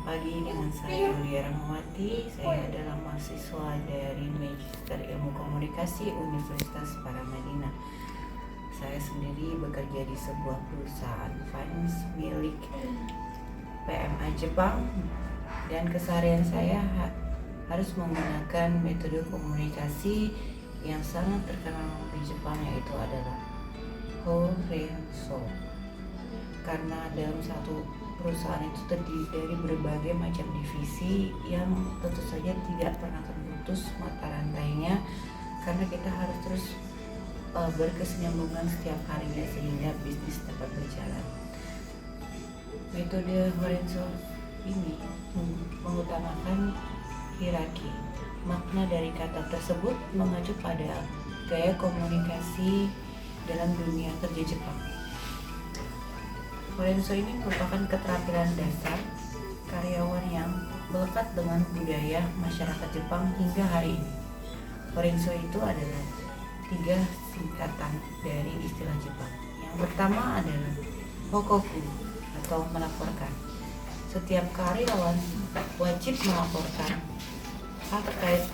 Selamat pagi dengan saya Yulia Rahmawati. Saya adalah mahasiswa dari Magister Ilmu Komunikasi Universitas Paramadina. Saya sendiri bekerja di sebuah perusahaan finance milik PMA Jepang, dan keseharian saya harus menggunakan metode komunikasi yang sangat terkenal di Jepang, yaitu adalah Horenso. Karena dalam satu perusahaan itu terdiri dari berbagai macam divisi yang tentu saja tidak pernah terputus mata rantainya, karena kita harus terus berkesinambungan setiap harinya sehingga bisnis dapat berjalan. Metode Horenso ini mengutamakan hierarki. Makna dari kata tersebut mengacu pada gaya komunikasi dalam dunia kerja Jepang. Horenso ini merupakan keterampilan dasar karyawan yang melekat dengan budaya masyarakat Jepang hingga hari ini. Horenso itu adalah 3 singkatan dari istilah Jepang. Yang pertama adalah Hokoku atau melaporkan. Setiap karyawan wajib melaporkan hal terkait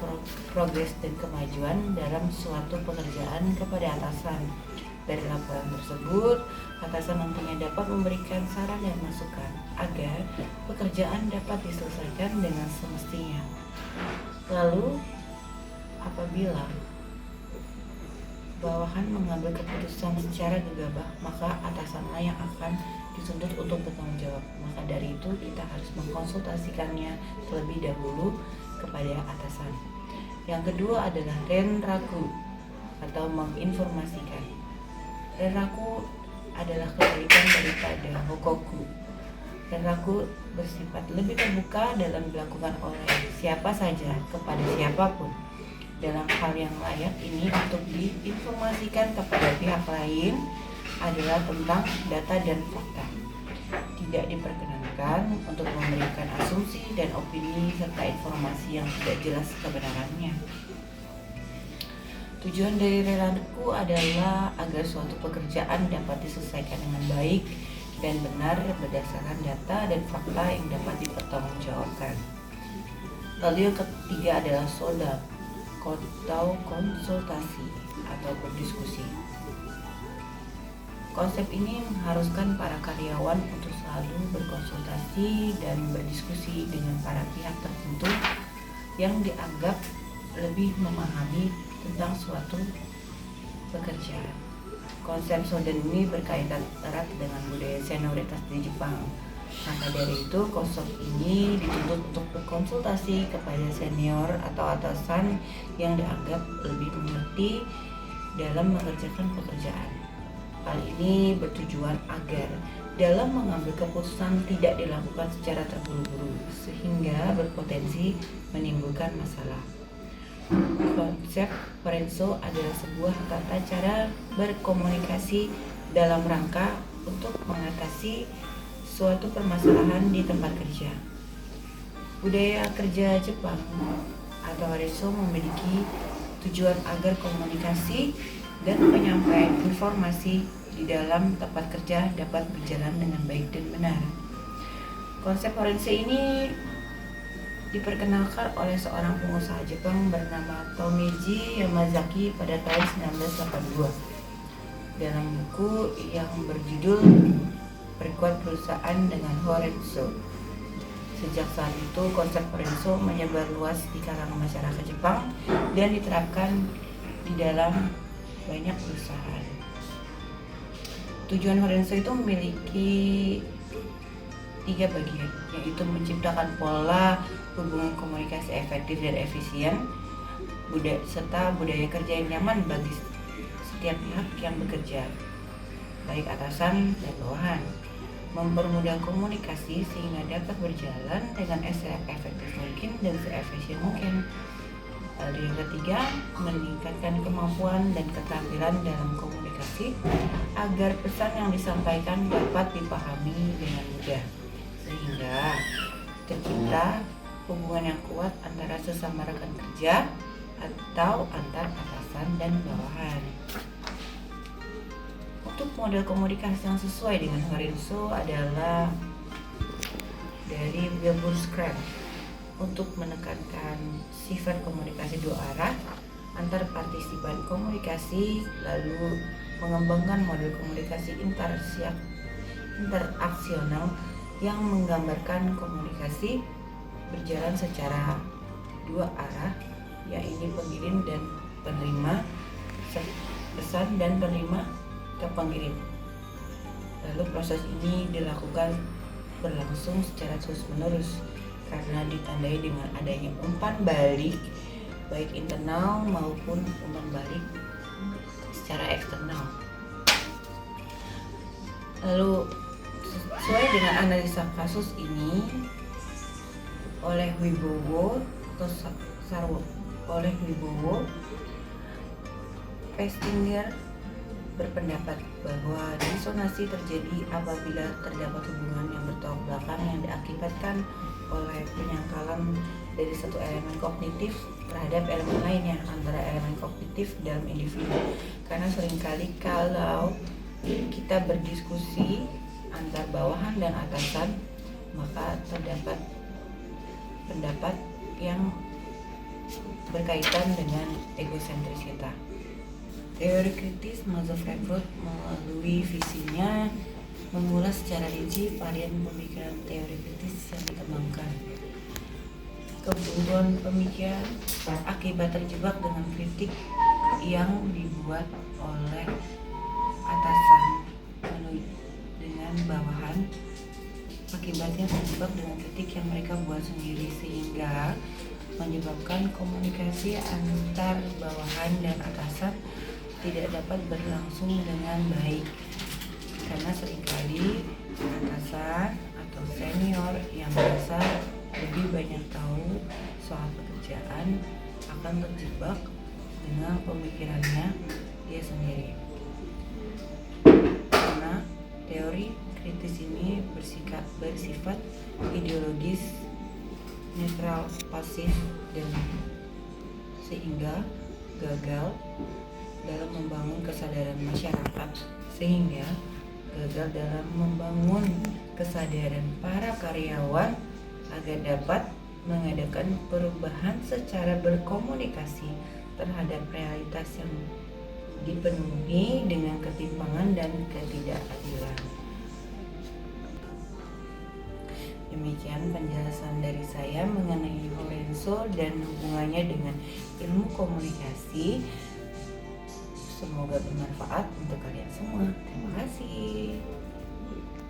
progres dan kemajuan dalam suatu pekerjaan kepada atasan. Dari laporan tersebut, atasan nantinya dapat memberikan saran dan masukan agar pekerjaan dapat diselesaikan dengan semestinya. Lalu, apabila bawahan mengambil keputusan secara gegabah, maka atasanlah yang akan dituntut untuk bertanggung jawab. Maka dari itu, kita harus mengkonsultasikannya terlebih dahulu kepada atasan. Yang kedua adalah renraku atau menginformasikan. Renraku adalah kebalikan daripada Hokoku. Renraku bersifat lebih terbuka dalam dilakukan oleh siapa saja kepada siapapun. Dalam hal yang layak ini untuk diinformasikan kepada pihak lain adalah tentang data dan fakta. Tidak diperkenankan untuk memberikan asumsi dan opini serta informasi yang tidak jelas kebenarannya. Tujuan dari renraku adalah agar suatu pekerjaan dapat diselesaikan dengan baik dan benar berdasarkan data dan fakta yang dapat dipertanggungjawabkan. Lalu yang ketiga adalah soda atau konsultasi atau berdiskusi. Konsep ini mengharuskan para karyawan untuk selalu berkonsultasi dan berdiskusi dengan para pihak tertentu yang dianggap lebih memahami tentang suatu pekerjaan. Konsep Shoden ini berkaitan erat dengan budaya senioritas di Jepang. Maka dari itu, konsep ini dituntut untuk berkonsultasi kepada senior atau atasan yang dianggap lebih mengerti dalam mengerjakan pekerjaan. Hal ini bertujuan agar dalam mengambil keputusan tidak dilakukan secara terburu-buru sehingga berpotensi menimbulkan masalah. Konsep Horenso adalah sebuah tata cara berkomunikasi dalam rangka untuk mengatasi suatu permasalahan di tempat kerja. Budaya kerja Jepang atau Horenso memiliki tujuan agar komunikasi dan penyampaian informasi di dalam tempat kerja dapat berjalan dengan baik dan benar. Konsep Horenso ini diperkenalkan oleh seorang pengusaha Jepang bernama Tomeji Yamazaki pada tahun 1982 dalam buku yang berjudul Perkuat Perusahaan dengan Horenso. Sejak saat itu, konsep Horenso menyebar luas di kalangan masyarakat Jepang dan diterapkan di dalam banyak perusahaan. Tujuan Horenso itu memiliki 3 bagian, yaitu menciptakan pola hubungan komunikasi efektif dan efisien, serta budaya kerja yang nyaman bagi setiap pihak yang bekerja, baik atasan dan bawahan, mempermudah komunikasi sehingga dapat berjalan dengan se-efektif mungkin dan se-efisien mungkin. Lalu yang ketiga, meningkatkan kemampuan dan keterampilan dalam komunikasi agar pesan yang disampaikan dapat dipahami dengan mudah, sehingga tercipta hubungan yang kuat antara sesama rekan kerja atau antar atasan dan bawahan. Untuk model komunikasi yang sesuai dengan Horenso adalah dari Gabor Scrum untuk menekankan sifat komunikasi dua arah antar partisipan komunikasi, lalu mengembangkan model komunikasi interaksional yang menggambarkan komunikasi berjalan secara dua arah, yaitu pengirim dan penerima, pesan dan penerima ke pengirim. Lalu proses ini berlangsung secara terus-menerus karena ditandai dengan adanya umpan balik baik internal maupun umpan balik secara eksternal. Lalu sesuai dengan analisa kasus ini oleh Wibowo Festinger berpendapat bahwa disonansi terjadi apabila terdapat hubungan yang bertolak belakang yang diakibatkan oleh penyangkalan dari satu elemen kognitif terhadap elemen lainnya antara elemen kognitif dalam individu. Karena seringkali kalau kita berdiskusi antar bawahan dan atasan, maka terdapat pendapat yang berkaitan dengan egosentrisitas. Teori kritis Joseph Frankfurt melalui visinya mengulas secara rinci varian pemikiran teori kritis yang dikembangkan. Kebuntuan pemikiran akibat terjebak dengan kritik yang dibuat oleh atasan dengan bawahan, akibatnya terjebak dengan kritik yang mereka buat sendiri, sehingga menyebabkan komunikasi antar bawahan dan atasan tidak dapat berlangsung dengan baik, karena seringkali atasan atau senior yang merasa lebih banyak tahu soal pekerjaan akan terjebak dengan pemikirannya dia sendiri. Karena teori kritis ini bersifat ideologis, netral, pasif, dan sehingga gagal dalam membangun kesadaran masyarakat, para karyawan agar dapat mengadakan perubahan secara berkomunikasi terhadap realitas yang dipenuhi dengan ketimpangan dan ketidakadilan. Demikian penjelasan dari saya mengenai Lorenzo dan hubungannya dengan ilmu komunikasi. Semoga bermanfaat untuk kalian semua. Terima kasih.